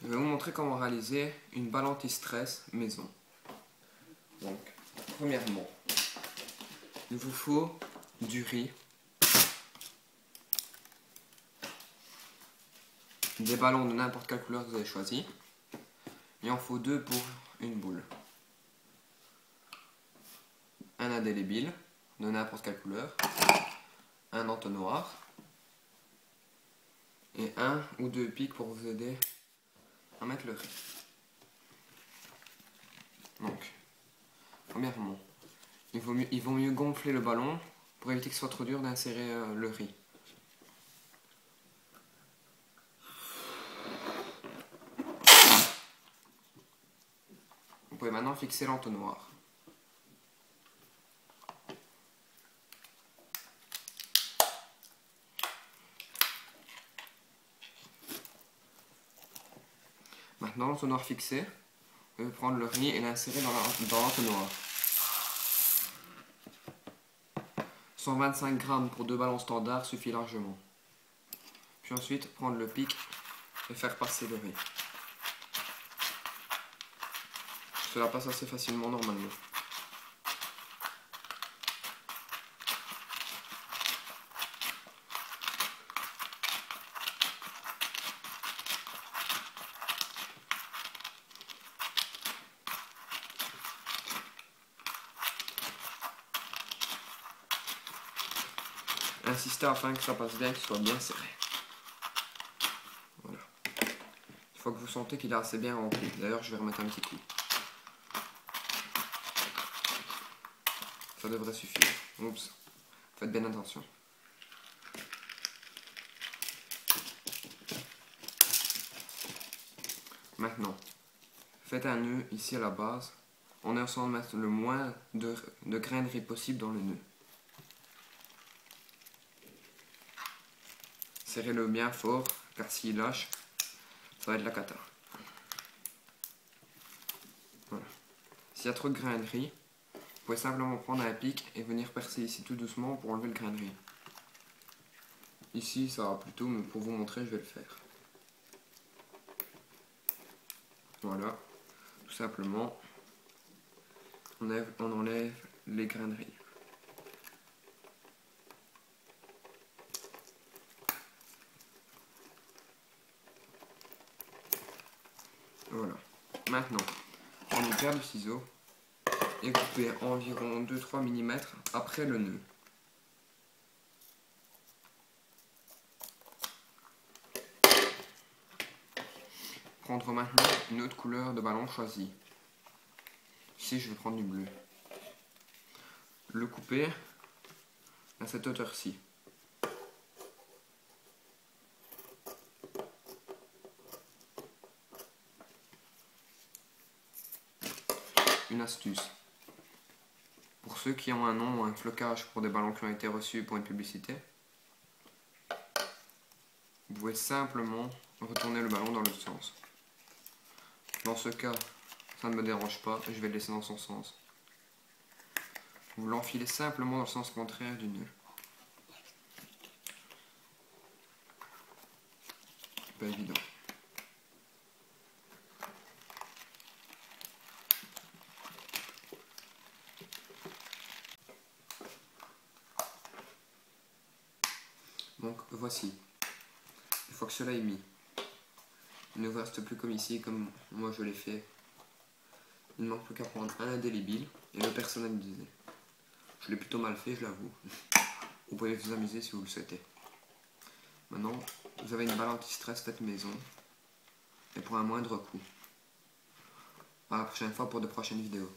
Je vais vous montrer comment réaliser une balle anti-stress maison. Donc, premièrement, il vous faut du riz, des ballons de n'importe quelle couleur que vous avez choisi. Il en faut 2 pour une boule. Un indélébile de n'importe quelle couleur, un entonnoir et 1 ou 2 pics pour vous aider à mettre le riz. Donc, premièrement, il vaut mieux gonfler le ballon pour éviter que ce soit trop dur d'insérer le riz. Vous pouvez maintenant fixer l'entonnoir. Maintenant, l'entonnoir fixé, vous pouvez prendre le riz et l'insérer dans l'entonnoir. 125 g pour 2 ballons standards suffit largement. Puis ensuite, prendre le pic et faire passer le riz. Cela passe assez facilement normalement. Insistez afin que ça passe bien, que ce soit bien serré. Voilà. Une fois que vous sentez qu'il est assez bien rempli, d'ailleurs je vais remettre un petit coup. Ça devrait suffire. Oups. Faites bien attention. Maintenant, faites un nœud ici à la base, en essayant de mettre le moins de grains de riz possible dans le nœud. Serrez-le bien fort, car s'il lâche, ça va être la cata. Voilà. S'il y a trop de grains de riz, vous pouvez simplement prendre un pic et venir percer ici tout doucement pour enlever le grain de riz. Ici, ça va plutôt, mais pour vous montrer, je vais le faire. Voilà, tout simplement, on enlève les grains de riz. Voilà. Maintenant, prenez une paire de ciseaux et coupez environ 2-3 mm après le nœud. Prendre maintenant une autre couleur de ballon choisie. Ici, je vais prendre du bleu. Le couper à cette hauteur-ci. Une astuce. Pour ceux qui ont un nom ou un flocage pour des ballons qui ont été reçus pour une publicité, vous pouvez simplement retourner le ballon dans l'autre sens. Dans ce cas, ça ne me dérange pas, je vais le laisser dans son sens. Vous l'enfilez simplement dans le sens contraire du nœud. Pas évident. Donc voici. Une fois que cela est mis, il ne vous reste plus comme ici, comme moi je l'ai fait. Il ne manque plus qu'à prendre un indélébile et le personnaliser. Je l'ai plutôt mal fait, je l'avoue. Vous pouvez vous amuser si vous le souhaitez. Maintenant, vous avez une balle anti-stress faite maison et pour un moindre coût. À la prochaine fois pour de prochaines vidéos.